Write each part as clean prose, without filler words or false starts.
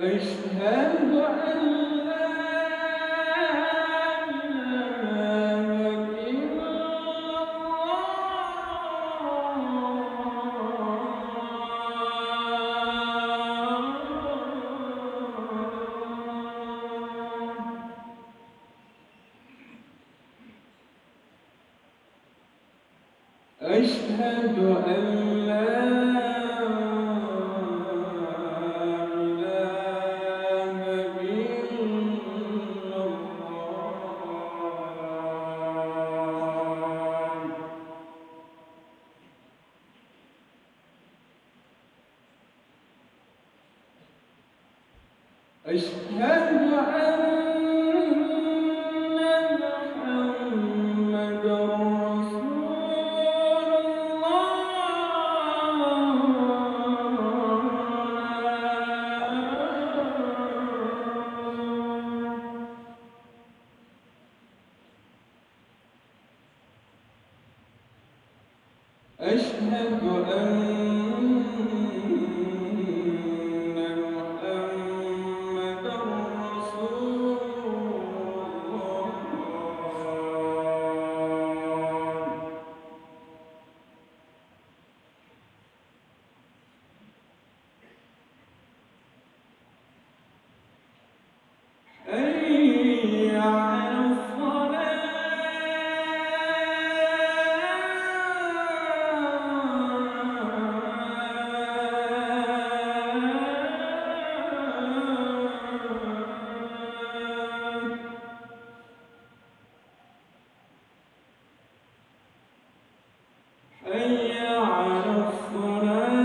أشهد أن لا إله إلا الله. أشهد أن لا أشهد أن محمد رسول الله. أشهد أن محمد رسول الله. حي على الصلاة. حي على الصلاة.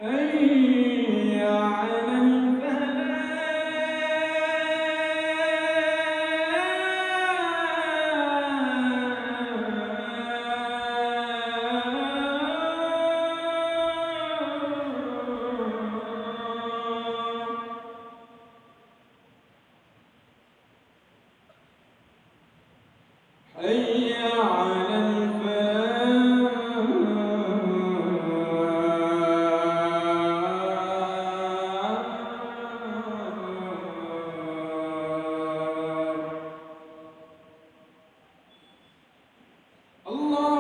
حي على الفلاح. حي على الفلاح. الله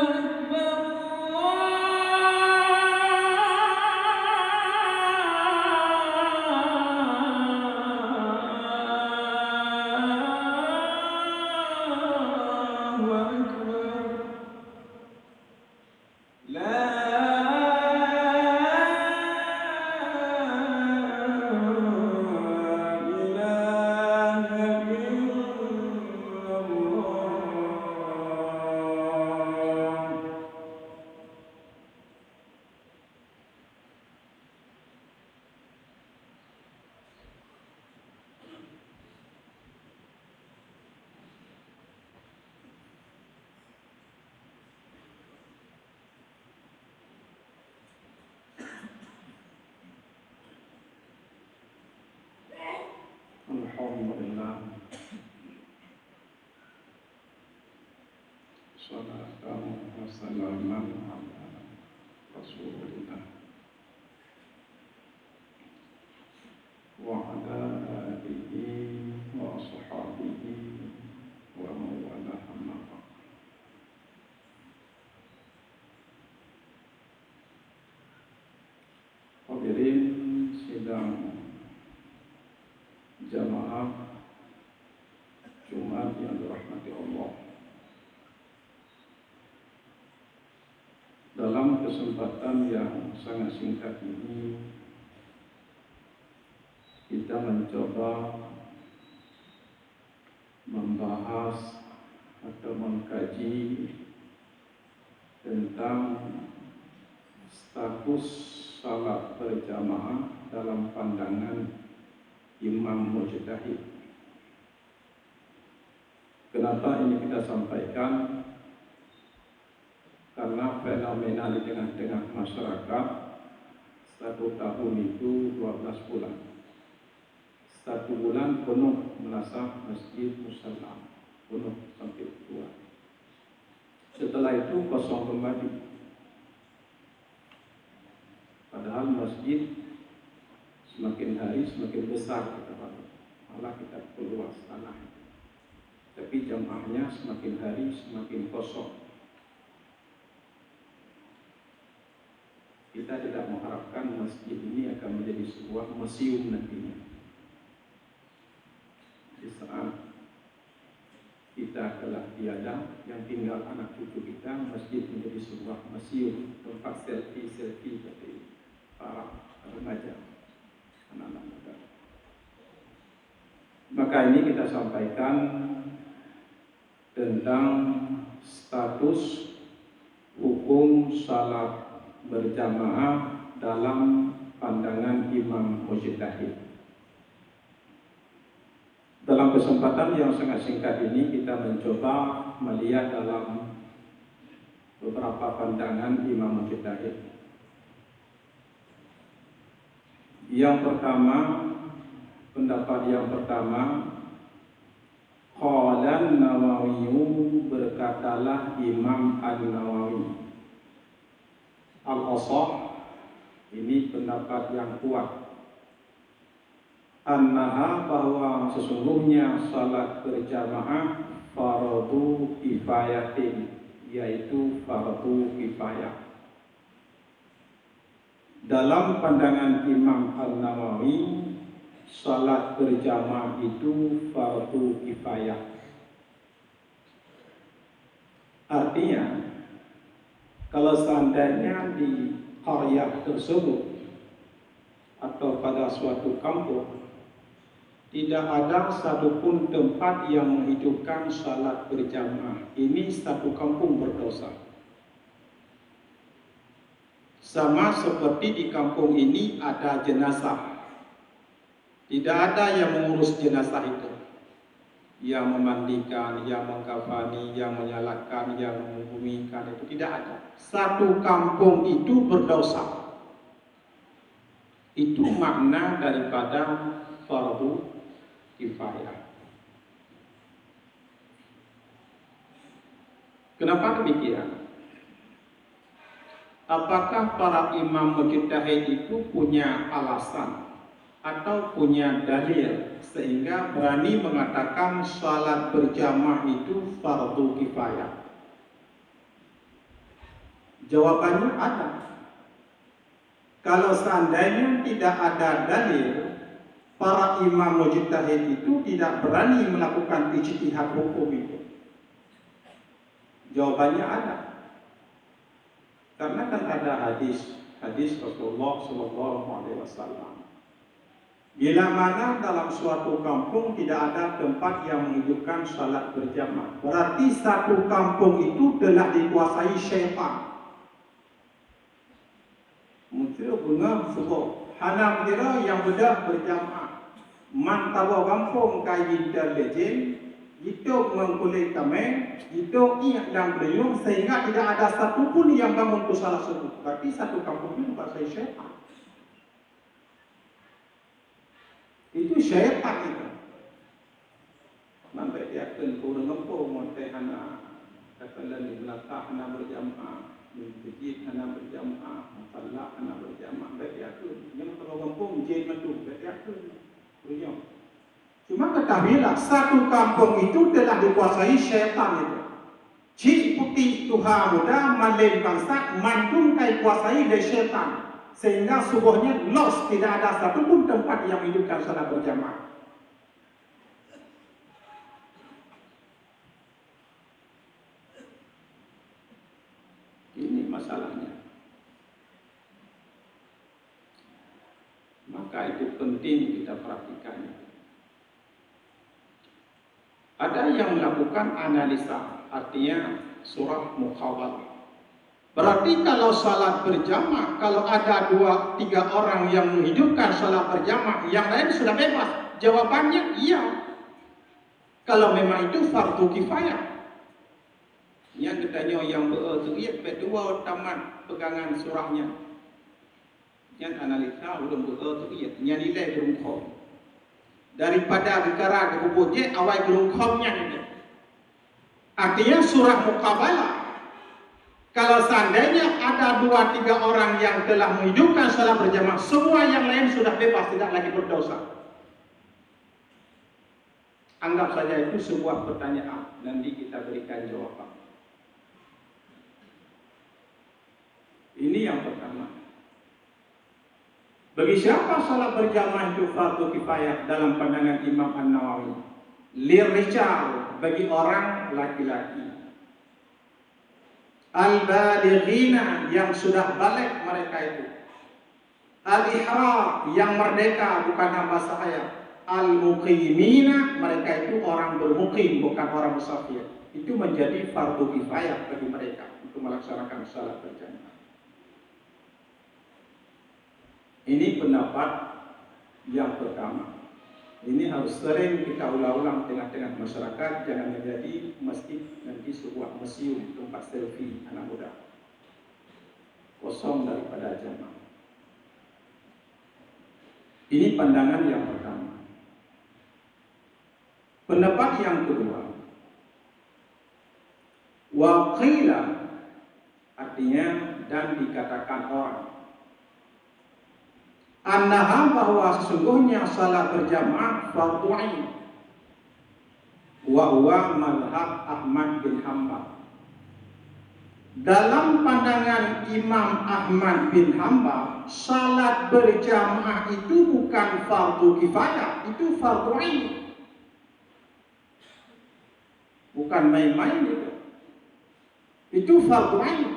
أكبر. الله أكبر. لا إله إلا الله. Alhamdulillah, salatan wa salaman ala Rasulillah wa ala alihi wa ashabihi wa mawala amma ba'd. Hadirin sidang jamaah Jumat yang dirahmati Allah. Dalam kesempatan yang sangat singkat ini, kita mencoba membahas atau mengkaji tentang status salat berjamaah dalam pandangan Imam Mujtahid. Kenapa ini kita sampaikan? karena fenomena di tengah-tengah masyarakat 1 tahun itu 12 bulan. 1 bulan penuh merasa masjid musalla, penuh sampai tua. Setelah itu kosong kembali. Padahal masjid semakin hari semakin besar kita bangun, malah kita perluas tanah. Tapi jamaahnya semakin hari semakin kosong. Kita tidak mengharapkan masjid ini akan menjadi sebuah museum nantinya. Di saat kita telah tiada, yang tinggal anak cucu kita, masjid menjadi sebuah museum, tempat selfie bagi para remaja, anak-anak muda. Maka ini kita sampaikan tentang status hukum salat berjamaah dalam pandangan Imam Mujtahid. Dalam kesempatan yang sangat singkat ini kita mencoba melihat dalam beberapa pandangan Imam Mujtahid. Yang pertama, pendapat yang pertama, qala an-Nawawi, berkatalah Imam An-Nawawi. Al-Asah, ini pendapat yang kuat. Annaha, bahwa sesungguhnya salat berjamaah fardu kifayatin, yaitu fardu kifayah. Dalam pandangan Imam An-Nawawi, salat berjamaah itu fardu kifayah. Artinya, kalau seandainya di qaryah tersebut atau pada suatu kampung tidak ada satupun tempat yang menghidupkan salat berjamaah, ini satu kampung berdosa. Sama seperti di kampung ini ada jenazah, tidak ada yang mengurus jenazah itu, yang memandikan, yang mengkafani, yang menyalatkan, yang membumikan, itu tidak ada. Satu kampung itu berdosa. Itu makna daripada fardu kifayah. Kenapa demikian? Apakah para imam mujtahid itu punya alasan atau punya dalil sehingga berani mengatakan salat berjamaah itu fardu kifayah? Jawabannya ada. Kalau seandainya tidak ada dalil, para imam mujtahid itu tidak berani melakukan ijtihad hukum itu. Jawabannya ada. Karena kan ada hadis Rasulullah SAW. Bila mana dalam suatu kampung tidak ada tempat yang menghidupkan salat berjamaah, berarti satu kampung itu telah dikuasai syaitan. Muncul bunga sebut hanam kira yang bedah berjamaah. Man tawa kampung kayu terlejeng, itu mengkulit kami, itu ingat dan beliau, sehingga tidak ada satupun yang bangun ke salah satu. Berarti satu kampung itu dikuasai syaitan. Itu syaitan itu. Sampai dia akan kurang mampu montai anak katakan di belakang anak berjamaah, masjid anak berjamaah, musalla anak berjamaah. Baik dia akan yang kalau kampung jin matu, baik dia akan punya. Cuma ketahuilah satu kampung itu telah dikuasai syaitan itu. Cik putih Tuhan muda malin bangsa mandung kai kuasai oleh syaitan. Sehingga subuhnya los, tidak ada satupun tempat yang menghidupkan salat berjamaah. Ini masalahnya. Maka itu penting kita perhatikan. Ada yang melakukan analisa, artinya surah muqawalah. Berarti kalau salat berjamaah, kalau ada 2-3 orang yang menghidupkan salat berjamaah, yang lain sudah bebas. Jawabannya iya. Kalau memang itu fardu kifayah. Yang katanya yang berzuriat berdua tamat pegangan surahnya. Yang analisa belum berzuriat, yang nilai belum kau. Daripada bicara ke bubutnya awal belum kau-nya ini. Artinya surah Muqabalah. Kalau seandainya ada 2-3 orang yang telah menghidupkan salat berjamaah, semua yang lain sudah bebas, tidak lagi berdosa. Anggap saja itu sebuah pertanyaan, nanti kita berikan jawaban. Ini yang pertama. Bagi siapa salat berjamaah itu fardu kifayah dalam pandangan Imam An-Nawawi? Lirijal, bagi orang laki-laki. Al-balighina, yang sudah balik mereka itu. Al-ihram, yang merdeka, bukan hamba sahaya. Al-muqimina, mereka itu orang bermukim, bukan orang musafir. Itu menjadi fardu kifayah bagi mereka untuk melaksanakan salat berjamaah. Ini pendapat yang pertama. Ini harus sering kita ulang-ulang tengah-tengah masyarakat, jangan menjadi masjid nanti sebuah museum tempat selfie anak muda. Kosong daripada jamaah. Ini pandangan yang pertama. Pendapat yang kedua, waqila, artinya dan dikatakan orang, annaha, bahwa sesungguhnya salat berjamaah fardhu ain, wa huwa mazhab Ahmad bin Hanbal. Dalam pandangan Imam Ahmad bin Hanbal, salat berjamaah itu bukan fardhu kifayah, itu fardhu ain. Bukan main-main itu. Itu fardhu ain.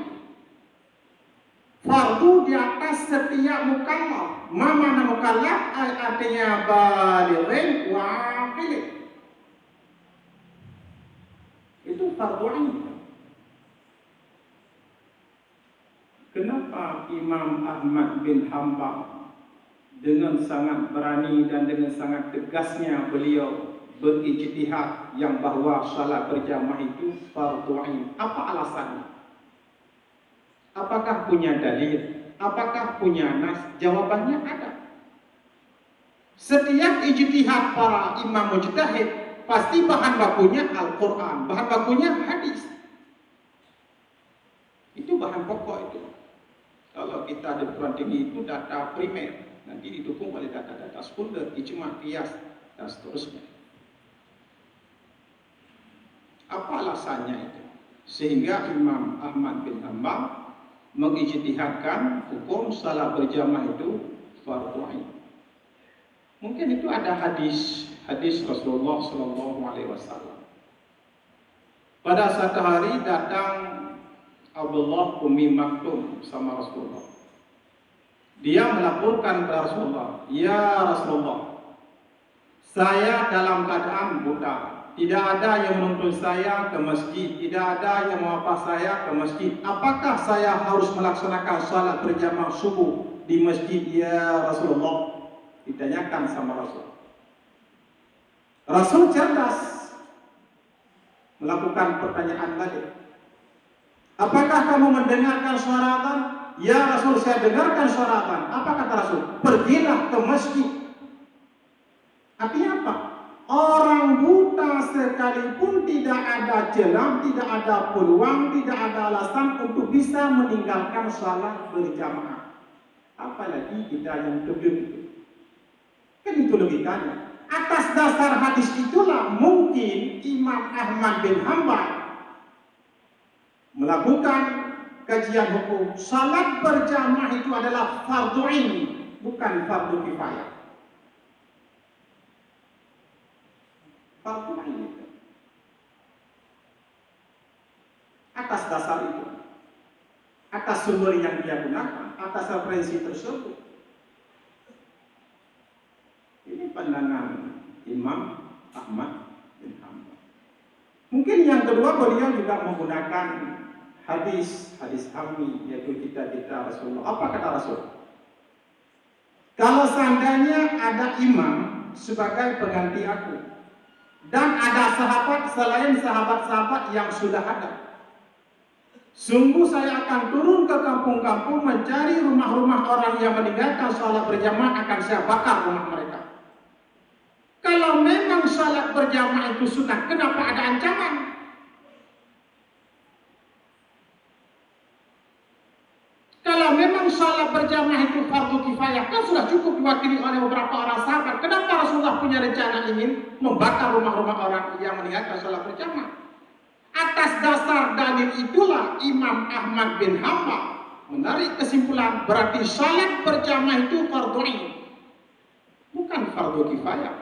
Fardu di atas setiap mukallaf. Ma mana mukallaf? Artinya balighin wa aqil. Itu fardu ain. Kenapa Imam Ahmad bin Hanbal dengan sangat berani dan dengan sangat tegasnya beliau berijtihad yang bahwa salat berjamaah itu fardu ain? Apa alasannya? Apakah punya dalil? Apakah punya nas? Jawabannya ada. Setiap ijtihad para imam mujtahid pasti bahan bakunya Al-Quran, bahan bakunya hadis. Itu bahan pokok itu. Kalau kita ada perguruan tinggi itu data primer, nanti didukung oleh data-data sekunder, ijma, qiyas, dan seterusnya. Apa alasannya itu? Sehingga Imam Ahmad bin Hanbal mengijtihadkan hukum salat berjamaah itu fardhu ain. Mungkin itu ada hadis Rasulullah sallallahu alaihi wasallam. Pada satu hari datang Abdullah Ummi Maktum sama Rasulullah. Dia melaporkan kepada Rasulullah, "Ya Rasulullah, saya dalam keadaan buta. Tidak ada yang menuntun saya ke masjid, tidak ada yang mengapa saya ke masjid. Apakah saya harus melaksanakan salat berjamaah subuh di masjid ya Rasulullah?" Ditanyakan sama Rasul. Rasul cerdas melakukan pertanyaan balik. Apakah kamu mendengarkan suara adzan? Ya Rasul, saya dengarkan suara adzan. Apa kata Rasul? Pergilah ke masjid. Artinya apa? Orang buta sekalipun tidak ada celah, tidak ada peluang, tidak ada alasan untuk bisa meninggalkan salat berjamaah. Apalagi kita yang tebel itu. Kan itu logikanya. Atas dasar hadis itulah mungkin Imam Ahmad bin Hanbal melakukan kajian hukum. Salat berjamaah itu adalah fardhu ain, bukan fardhu kifayah. Fardu ain itu. Atas dasar itu, atas sumber yang dia gunakan, atas referensi tersebut. Ini pandangan Imam Ahmad bin Hanbal. Mungkin yang kedua beliau juga menggunakan hadis kami, yaitu cita-cita Rasulullah. Apa kata Rasul? Kalau seandainya ada imam sebagai pengganti aku, dan ada sahabat selain sahabat-sahabat yang sudah ada, Sungguh saya akan turun ke kampung-kampung mencari rumah-rumah orang yang meninggalkan salat berjamaah, akan saya bakar rumah mereka. Kalau memang salat berjamaah itu sunnah, kenapa ada ancaman? Kalau memang salat berjamaah itu fardu kifayah, kan sudah cukup diwakili oleh beberapa orang sahabat. Kenapa Rasulullah punya rencana ingin membakar rumah-rumah orang yang meninggalkan salat berjamaah? Atas dasar dalil itulah Imam Ahmad bin Hanbal menarik kesimpulan berarti salat berjamaah itu fardu ain, bukan fardu kifayah.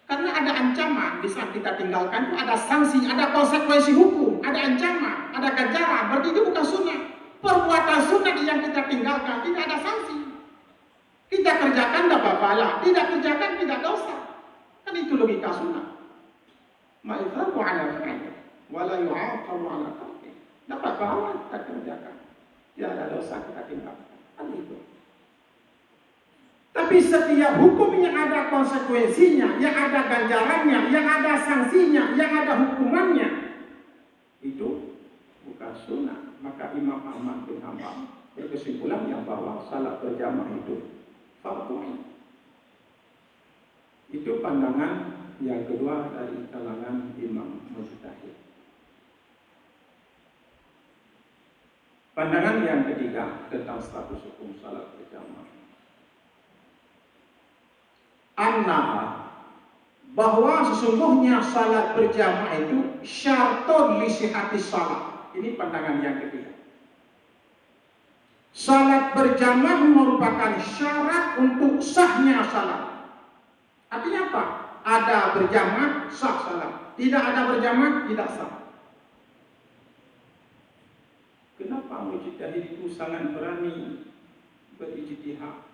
Karena ada ancaman di saat kita tinggalkan itu, ada sanksi, ada konsekuensi hukum, ada ancaman, ada ganjaran. Berarti itu bukan sunnah. Perbuatan sunnah yang kita tinggalkan tidak ada sanksi. Kita kerjakan dapat pahala, tidak kerjakan tidak dosa. Kan itu logika sunnah. Ma'idhabu ala fi'li wa la yu'aqabu ala tarki. Dapat pahala kita kerjakan, tidak ada dosa kita tinggalkan. Kan itu. Tapi setiap hukum yang ada konsekuensinya, yang ada ganjarannya, yang ada sanksinya, yang ada hukumannya, itu bukan sunnah. Maka Imam Ahmad bin Hanbal berkesimpulan yang bahwa salat berjamaah itu fardu ain. Itu pandangan yang kedua dari kalangan Imam Mujtahid. Pandangan yang ketiga tentang status hukum salat berjamaah, annaha, bahwa sesungguhnya salat berjamaah itu syartun li sihhatis salat. Ini pandangan yang ketiga. Salat berjamaah merupakan syarat untuk sahnya salat. Artinya apa? Ada berjamaah sah salat, tidak ada berjamaah tidak sah. Kenapa mujtahid itu sangat berani berijtihad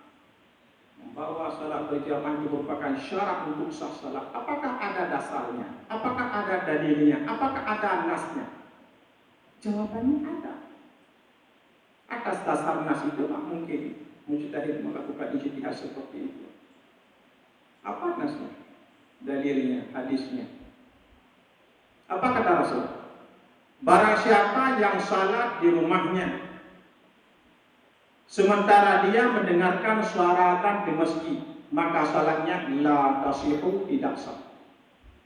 membawa salat berjamaah itu merupakan syarat untuk sah salat? Apakah ada dasarnya? Apakah ada dalilnya? Apakah ada nasnya? Jawabannya ada. Atas dasar nas itu tak mungkin mujtahid melakukan ijtihad seperti itu. Apa nasnya? Dalilnya, hadisnya. Apa kata Rasul? Barang siapa yang salat di rumahnya sementara dia mendengarkan suara adzan di masjid, maka salatnya la tasihu, tidak sah.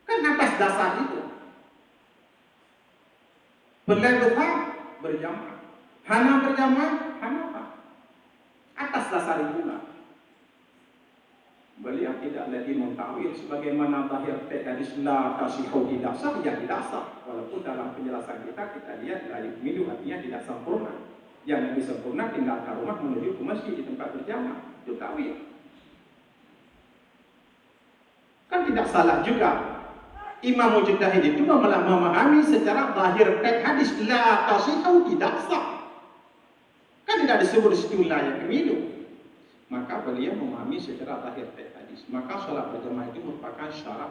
Kan atas dasar itu. Berlebihan berjamaah, hana berjamaah, hana. Atas dasar itulah beliau tidak lagi mentakwil sebagaimana zahir hadis la tasihu, tidak sah, ya tidak sah. Walaupun dalam penjelasan kita lihat la yukmilu, artinya tidak sempurna. Yang lebih sempurna tinggalkan rumah menuju ke masjid di tempat berjamaah, itu takwil. Kan tidak salah juga Imam Mujtahid itu memahami secara zahir hadis la tasihu, tidak sah. Kan tidak disebut situ la yukmilu. Maka beliau memahami secara zahir hadis. Maka salat berjamaah itu merupakan syarat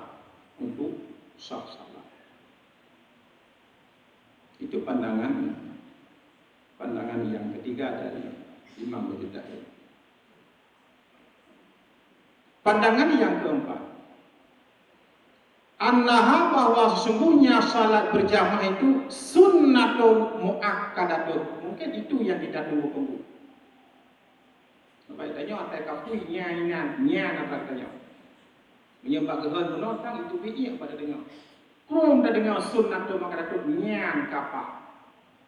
untuk sah salat. Itu pandangan yang ketiga dari Imam Mujtahid. Pandangan yang keempat, annaha, bahwa sesungguhnya salat berjamaah itu sunnatun muakkadatun. Mungkin itu yang kita tunggu-tunggu. Sampai tanya atai kafui nya apa tanya. Menyembah gehan menotang itu bi'iyah pada dengar. Krum dah dengar sunnatun muakkadatun nya kapa.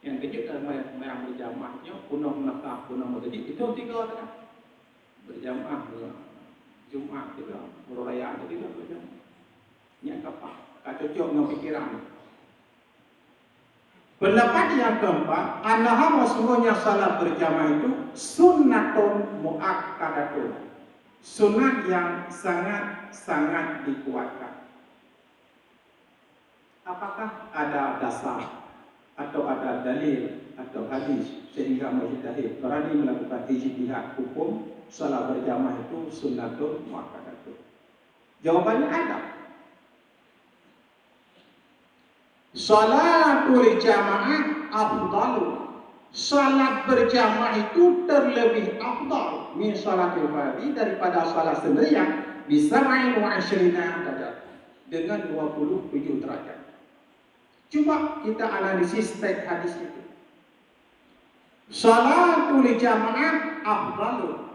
Yang kejut adalah merang berjamaahnya punah menakah punah menjadi itu tiga kan. Berjamaah Jumat juga, murayaan juga berjamaah. Nya kapa, cocok dengan pikiran. Pendapat yang keempat, annaha, sesungguhnya salat berjamaah itu sunnatun muakkadatun, sunat yang sangat dikuatkan. Apakah ada dasar atau ada dalil atau hadis sehingga mujtahid berani melakukan ijtihad hukum salat berjamaah itu sunnatun muakkadatun? Jawabannya ada. Salatul jamaah afdalu, salat berjamaah itu terlebih afdal min salatil fardhi, daripada salat sendirian, bisa main wa asyrina derajat, dengan 27 derajat. Coba kita analisis teks hadis itu. Salatul jamaah afdalu.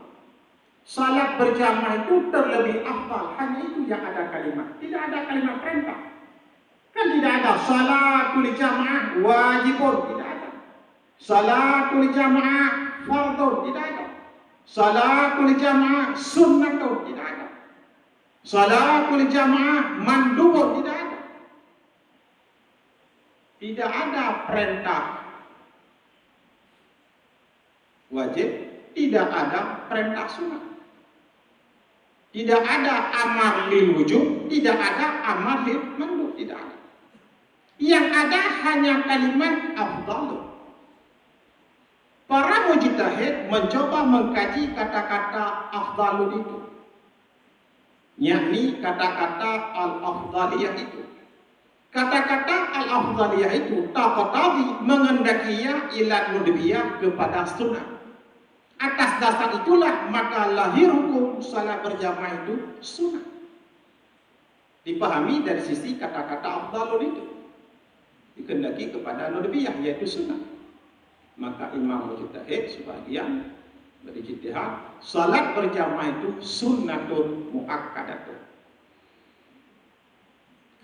Salat berjamaah itu terlebih afdal. Hanya itu yang ada kalimat. Tidak ada kalimat perintah. Kan tidak ada salatul jamaah wajibun. Tidak ada. Salatul jamaah fardun. Tidak ada. Salatul jamaah sunnatun. Tidak ada. Salatul jamaah mandubun. Tidak ada. Tidak ada perintah wajib. Tidak ada perintah sunnah. Tidak ada amar lil wujub, tidak ada amar lil mandub, tidak ada. Yang ada hanya kalimat afdalu. Para mujtahid mencoba mengkaji kata-kata afdalu itu, yakni kata-kata al-afdaliyah itu. Kata-kata al-afdaliyah itu taqtadi mengendakiya ila nudbiyah kepada sunnah. Atas dasar itulah maka lahir hukum salat berjamaah itu sunnah. Dipahami dari sisi kata-kata afdalun itu, dikendaki kepada nudbiyah yaitu sunnah. Maka Imam Mujtahid sebagian berijtihad salat berjamaah itu sunnatun muakkadatun.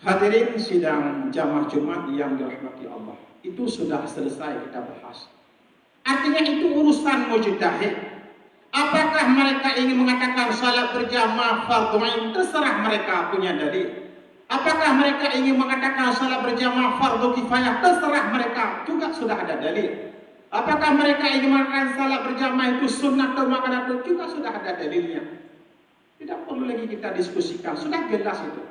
Hadirin sidang jamaah Jumat yang dirahmati Allah, itu sudah selesai kita bahas. Artinya itu urusan mujtahid. Apakah mereka ingin mengatakan salat berjamaah fardhu ain, terserah mereka punya dalil. Apakah mereka ingin mengatakan salat berjamaah fardhu kifayah, terserah mereka, juga sudah ada dalil. Apakah mereka ingin mengatakan salat berjamaah itu sunnah atau makanan, juga sudah ada dalilnya. Tidak perlu lagi kita diskusikan, sudah jelas itu.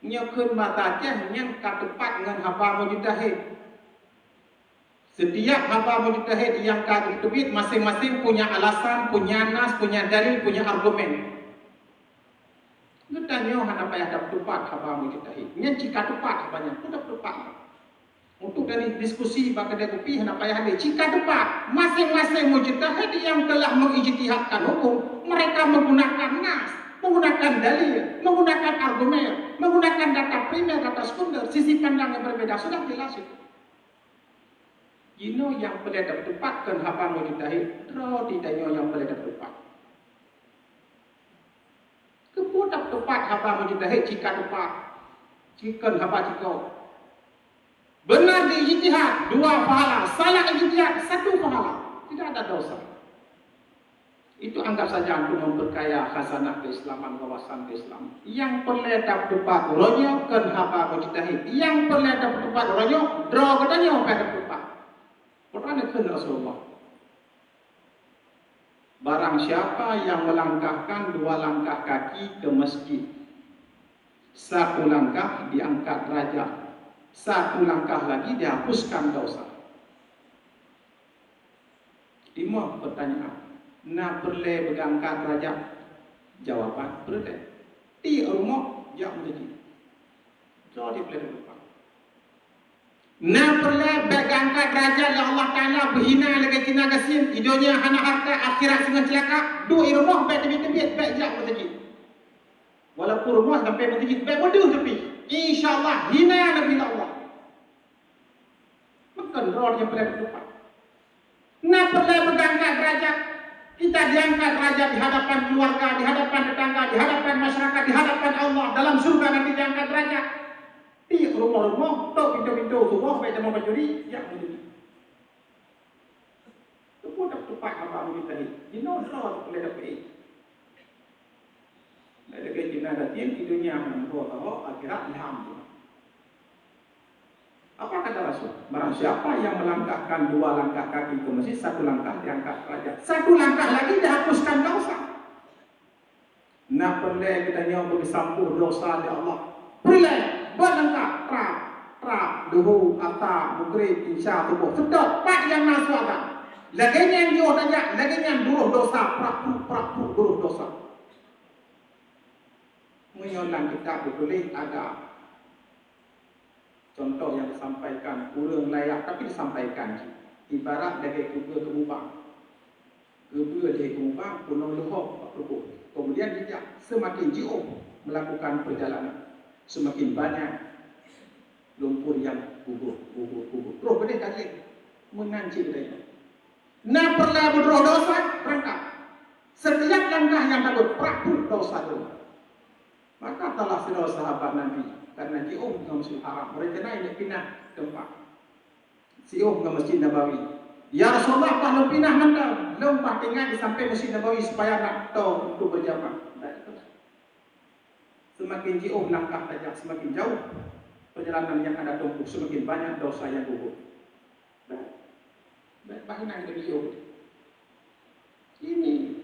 Nyokun matanya yang katepat dengan haba mujtahid. Setiap haba mujtahid yang kata itu masing-masing punya alasan, punya nas, punya dalil, punya argumen. Kita nyoh hana payah dapat tepat haba mujtahid. Nya jika tepat habanya, sudah tepat. Untuk dari diskusi bagi dia kopi hana payah dia. Jika tepat, masing-masing mujtahid yang telah mengijtihadkan hukum, mereka menggunakan nas, menggunakan dalil, menggunakan argumen, menggunakan data primer, data sekunder, sisi pandang yang berbeda, sudah jelas itu. Ino yang boleh dapat tepat kan haba mujtahid, ro tidak yang boleh dapat tepat. Kepo dapat tepat haba mujtahid jika tepat, jika haba jika benar di ijtihad 2 pahala, salah ijtihad 1 pahala, tidak ada dosa. Itu anggap saja untuk memperkaya khazanah keislaman, wawasan Islam. Yang boleh dapat tepat ronyo kan haba mujtahid, yang boleh dapat tepat ronyo, draw katanya dapat tepat. Quran itu Rasulullah. Barang siapa yang melangkahkan 2 langkah kaki ke masjid, 1 langkah diangkat derajat, 1 langkah lagi dihapuskan dosa. 5 pertanyaan. Nak perlu berangkat derajat? Jawaban perlu. Di rumah jauh lagi. Jadi perlu lupa. Nak perlu berangkat derajat ya Allah Taala berhina lagi cina gasin, hidupnya hana harta akhirat dengan celaka. 2 rumah baik tebit-tebit baik jauh lagi. Walaupun rumah sampai masjid baik bodoh tapi insyaallah hina Nabi Allah. Maka roh yang perlu lupa. Nak perlu berangkat derajat? Kita diangkat derajat di hadapan keluarga, di hadapan tetangga, di hadapan masyarakat, di hadapan Allah. Dalam surga nanti diangkat derajat. Di rumah-rumah, tok pintu-pintu rumah, baik jamaah bajuri, ya menjadi. Itu pun tak tepat apa kita ni. Jino dah boleh dapat. Mereka jina datang di dunia tahu akhirat alhamdulillah. Apa kata Rasul? Barang siapa yang melangkahkan 2 langkah kaki ke masjid, 1 langkah diangkat derajat, 1 langkah lagi dihapuskan dosa. Nak perlu kita nyawa bersampuh dosa di Allah. Perlu berlangkah trap duhu ata mukri insya tubuh sedot pak yang masuk ada. Lagi yang dia tanya, lagi yang duruh dosa, prapu duruh dosa. Menyolang kita boleh ada contoh yang disampaikan kurang layak tapi disampaikan. Ibarat dari kubur ke Mubang. Kubur dari Mubang punong lohok kemudian dia semakin jauh melakukan perjalanan, semakin banyak lumpur yang gugur. Terus benda kali menanci dia. Nah perlah berdoa dosa berangkat. Setiap langkah yang takut prakul dosa itu. Maka telah saudara sahabat Nabi karena jauh dengan Masjid Haram. Mereka naik pindah tempat. Jauh dengan Masjid Nabawi. Ya Rasulullah, kalau pindah mandang, lompat tinggal sampai Masjid Nabawi supaya nak tahu untuk berjamaah. Semakin jauh langkah saja, semakin jauh perjalanan yang ada tumpuk, semakin banyak dosa yang gugur. Bagaimana kita jauh? Ini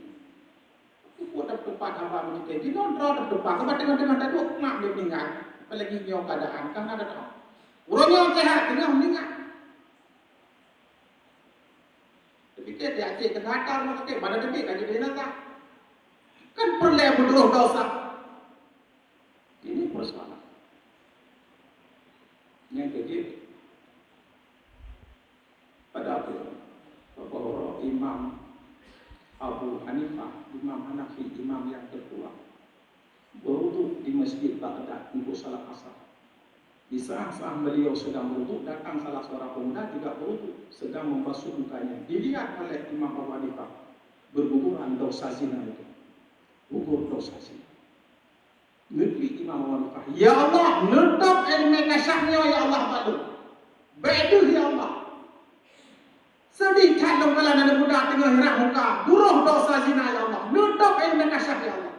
buat tempat hamba kita. Di nondro tempat, tempat dengan taduk mak dia meninggal. Apalagi nyawa keadaan kan ada tahu. Urangnya sehat, tengah meninggal. Tapi dia cek kegatal mak kita, pada detik aja dia nak. Kan perlu berdoa dosa. Ini persoalan. Yang ketiga, pada para imam Abu Hanifah, Imam Hanafi, imam yang tertua, berwudu di masjid Baghdad untuk salat asar. Di saat-saat beliau sedang berwudu, datang salah seorang pemuda juga berwudu, sedang membasuh mukanya. Dilihat oleh Imam Abu Hanifah, berguguran dosa zina itu. Gugur dosa zina. Negeri Imam Abu Hanifah, ya Allah, nutup ilmu kasyafnya ya Allah balu. Beduh ya Allah. Sedih kalau kalian ada budak tengah hirak muka, buruh dosa zina ya Allah, nutup ilmu kasyaf ya Allah.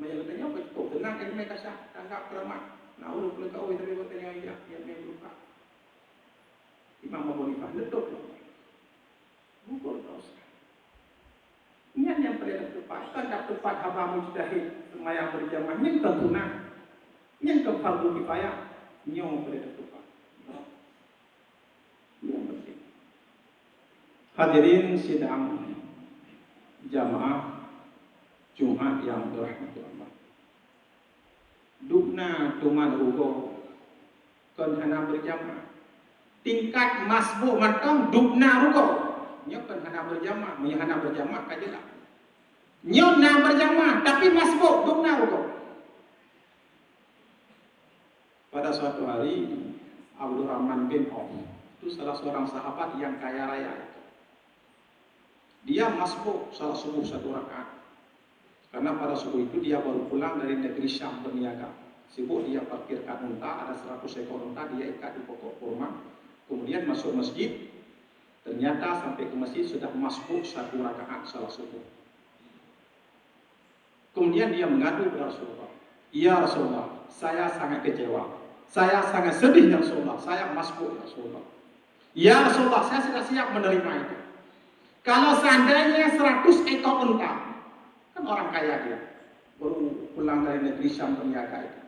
Menyelengganya apa itu? Tenang ilmu kasyaf, tanggap keramat. Nah, urut pelengkap awal tapi bertanya ya, yang berupa. Imam Abu Hanifah nutup ya Allah. Gugur dosa. Ini yang paling tepat. Kan tepat hamba mujtahid semayang berjamaah. Ini kan sunnah. Ini kan fardu kifayah. Ini yang paling tepat. Ini yang penting. Hadirin sidang jamaah Jumat yang dirahmati Allah. Dukna tuman rugo kan hana berjamaah. Tingkat masbuk matang dukna rugo. Nyo kan hana berjamaah, mun hana berjamaah kaje lah. Nyo na berjamaah tapi masbuk dukna rugo. Pada suatu hari Abdul Rahman bin Auf itu salah seorang sahabat yang kaya raya. Dia masbuk salat subuh 1 rakaat. Karena pada subuh itu dia baru pulang dari negeri Syam berniaga. Sibuk dia parkirkan unta, ada 100 ekor unta, dia ikat di pokok kurma. Kemudian masuk masjid. Ternyata sampai ke masjid sudah masbuk 1 rakaat salat subuh. Kemudian dia mengadu kepada Rasulullah. Ya Rasulullah, saya sangat kecewa. Saya sangat sedih ya Rasulullah. Saya masbuk ya Rasulullah. Ya Rasulullah, saya sudah siap menerima itu. Kalau seandainya 100 ekor unta, kan orang kaya dia, baru pulang dari negeri Syam berniaga itu.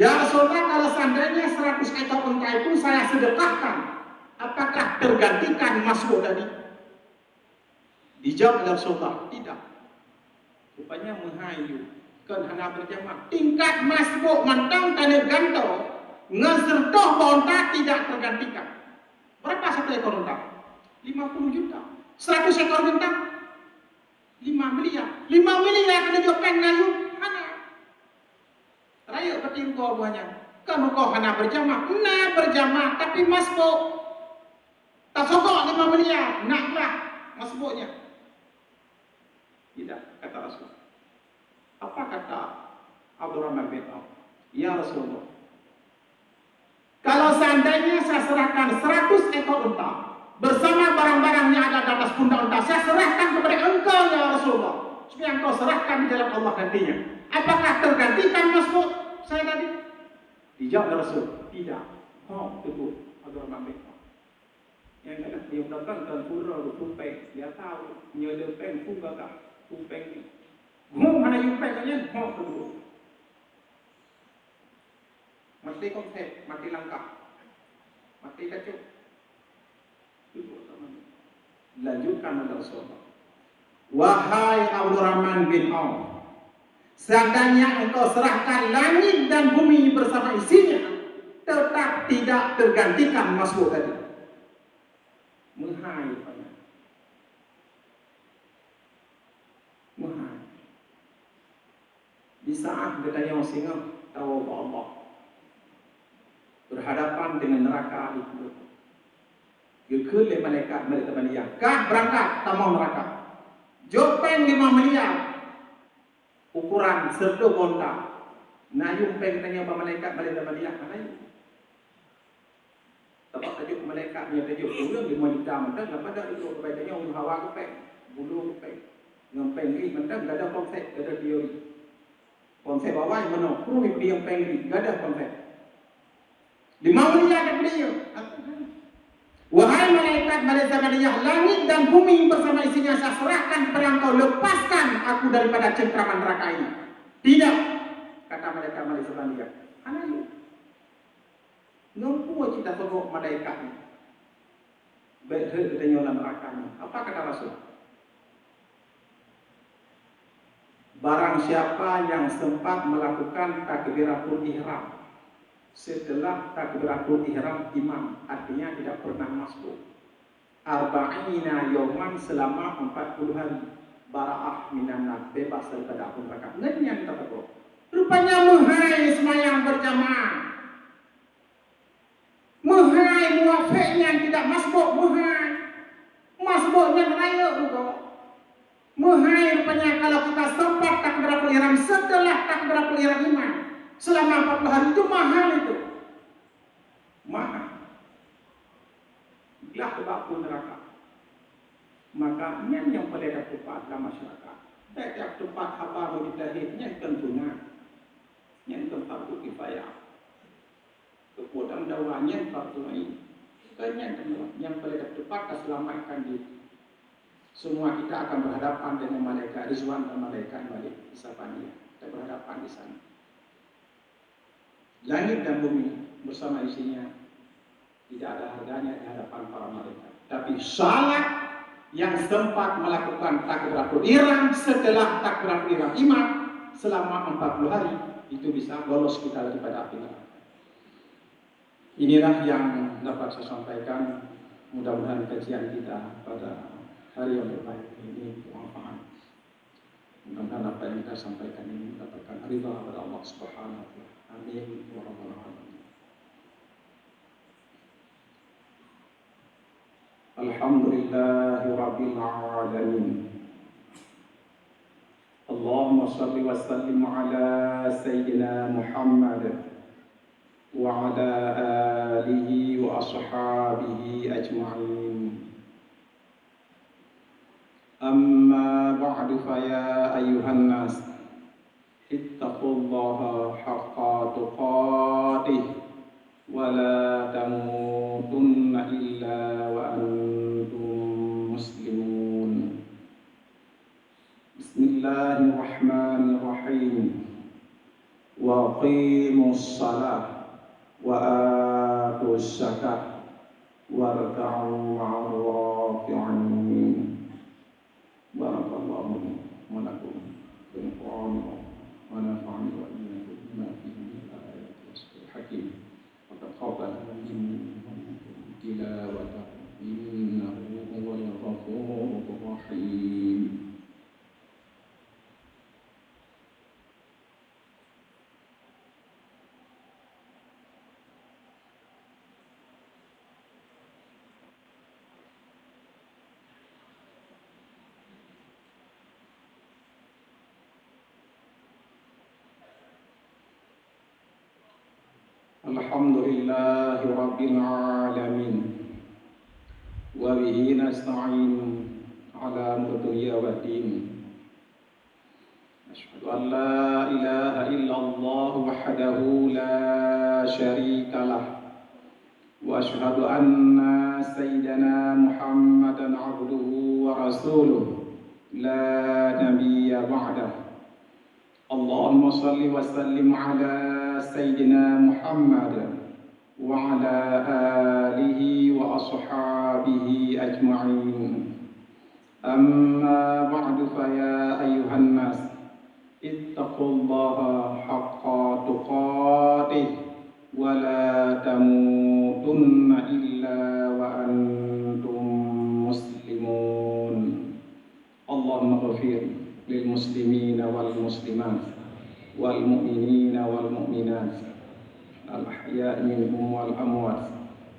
Ya Rasulullah, kalau seandainya 100 ekor unta itu saya sedekahkan, apakah tergantikan masbuk tadi? Dijawab oleh Rasulullah, tidak. Rupanya menghayu, kan hana berjamaah. Tingkat masbuk mentang tanah ganto, ngesertoh bonta tidak tergantikan. Berapa 1 ekor unta? 50 juta. 100 ekor bintang 5 miliar. 5 miliar kena jawabkan ngayu hana. Raya bertingkau buahnya. Kamu kau hana berjamaah. Nah berjamaah tapi masbuk. Tak sokok 5 miliar. Naklah masbuknya. Tidak, kata Rasul. Apa kata Abdurrahman bin Auf? Ya Rasulullah, kalau seandainya saya serahkan 100 ekor unta bersama barang-barang yang ada di atas pundak unta, saya serahkan kepada engkau ya Rasulullah, supaya engkau serahkan di jalan Allah nantinya. Apakah tergantikan masbuk saya tadi? Dijawab oleh Rasul, tidak. Oh, itu Abdurrahman bin Auf. Yang kena dia datang dan pura tumpeng, dia tahu nyele peng pun gak tumpeng ni. Mana yumpeng kalian? Oh, kedua. Mati konsep, mati langkah, mati kacau. Lanjutkan oleh Rasulullah. Wahai Abdurrahman bin Auf, seandainya engkau serahkan langit dan bumi bersama isinya, tetap tidak tergantikan masbuk tadi. Menghai pada. Menghai. Di saat kita yang singa tahu Allah. berhadapan dengan neraka itu. Gekele malaikat Mania. Kah berangkat tamu neraka. Jopeng 5 miliar. Ukuran serta bonta. Nayung peng tanya malaikat Mania. Nayung. Sebab tajuk malaikat punya tajuk ulang 5 juta mentang. Lepas dah duduk kebaikanya untuk hawa ke peng. Bulu ke peng. Dengan peng ni mentang tak ada konsep. Tak ada teori. Konsep bawah yang mana? Kurung dia yang peng ni. Tak ada konsep. 5 miliar ada beliau. Wahai malaikat Mania, langit dan bumi bersama isinya saya serahkan kepada engkau, lepaskan aku daripada cengkraman neraka ini. Tidak, kata malaikat Mania. Anayu, nampu kita tengok malaikat ini. Baik kita nyolam neraka ini. Apa kata Rasul? Barang siapa yang sempat melakukan takbiratul ihram setelah takbiratul ihram imam, artinya tidak pernah masuk. Arba'ina yawman selama 40 hari. Bara'ah minan bebas daripada akun neraka. Ini yang kita tahu. Rupanya muhai semayang berjamaah. Muhai muafiqnya tidak masuk, muhai. Masuknya raya juga. Muhai rupanya kalau kita sempat takbiratul ihram setelah takbiratul ihram imam selama 40 hari itu mahal itu. Mahal. Belah kebakul neraka. Maka yang boleh dapat dalam masyarakat. Setiap tempat apa mau ditahidnya tentunya. Yang tempat itu kifayah. Kekuatan dakwahnya fardu ain. Yang boleh dapat keselamatkan diri. Semua kita akan berhadapan dengan malaikat Rizwan dan malaikat Malik Isabania. Kita berhadapan di sana. Langit dan bumi bersama isinya tidak ada harganya di hadapan para malaikat. Tapi salat yang sempat melakukan takbiratul ihram setelah takbiratul ihram imam selama 40 hari itu bisa lolos kita daripada api neraka. Inilah yang dapat saya sampaikan. Mudah-mudahan kajian kita pada hari yang berbaik ini bermanfaat. Mudah-mudahan apa yang kita sampaikan ini mendapatkan ridha kepada Allah Subhanahu wa taala. Amin wa rabbal alamin. Alhamdulillahi rabbil alamin. Allahumma shalli wa sallim ala sayyidina Muhammad wa ala alihi wa ashabihi ajma'in. Amma ba'du fa ya ayyuhan nas ittaqullaha haqqa tuqatih wa la tamutunna illa wa antum muslimun. Bismillahirrahmanirrahim. Wa aqimus salah wa atuz zakah warka'u ma'ar raki'in. Barakallahu malakum fil Qur'an wa nafa'ani wa iyyakum bima fihi min al-ayati was-sihril hakim. Wa taqabbal minni wa minkum tilawatahu innahu huwal ghafurur rahim. Alhamdulillahi rabbil alamin. Wa bihi nasta'in ala dunya wa din. Asyhadu an la ilaha illallah wahdahu la syarika lah. Wa asyhadu anna sayyidana Muhammadan abduhu wa rasuluh la nabiyya ba'dah. Allahumma salli wa sallim ala sayyidina Muhammad wa ala alihi wa ashabihi ajma'in. Amma ba'du fa ya ayyuhan nas ittaqullaha haqqa tuqatih wa la tamutunna illa wa antum muslimun. Allahumma ghafir lil muslimina wal muslimat wal mu'minina wal mu'minat الأحياء منهم والأموات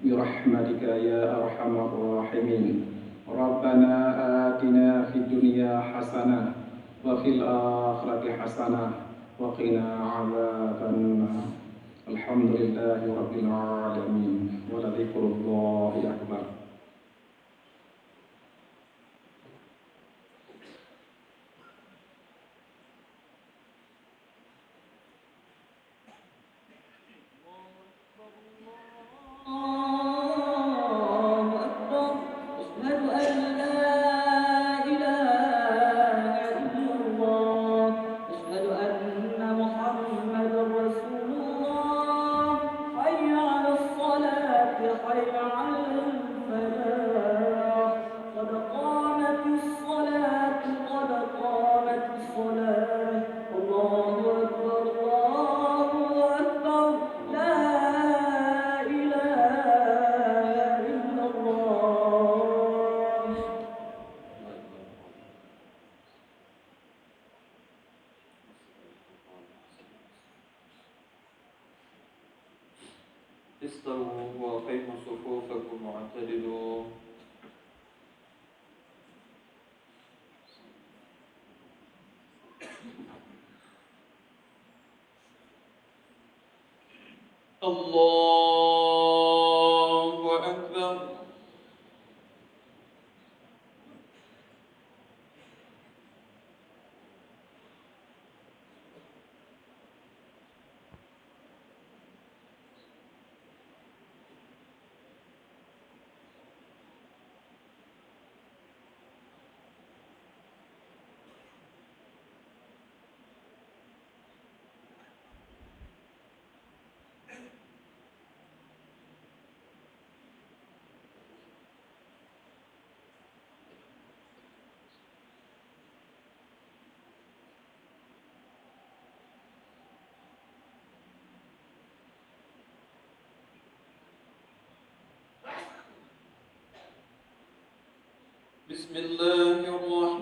برحمتك يا أرحم الراحمين. ربنا آتنا في الدنيا حسنة وفي الآخرة حسنة وقنا عذاب النار. الحمد لله رب العالمين ولذكر الله أكبر. استووا وأقيموا صفوفكم واعتدلوا. الله أكبر. بسم الله الرحمن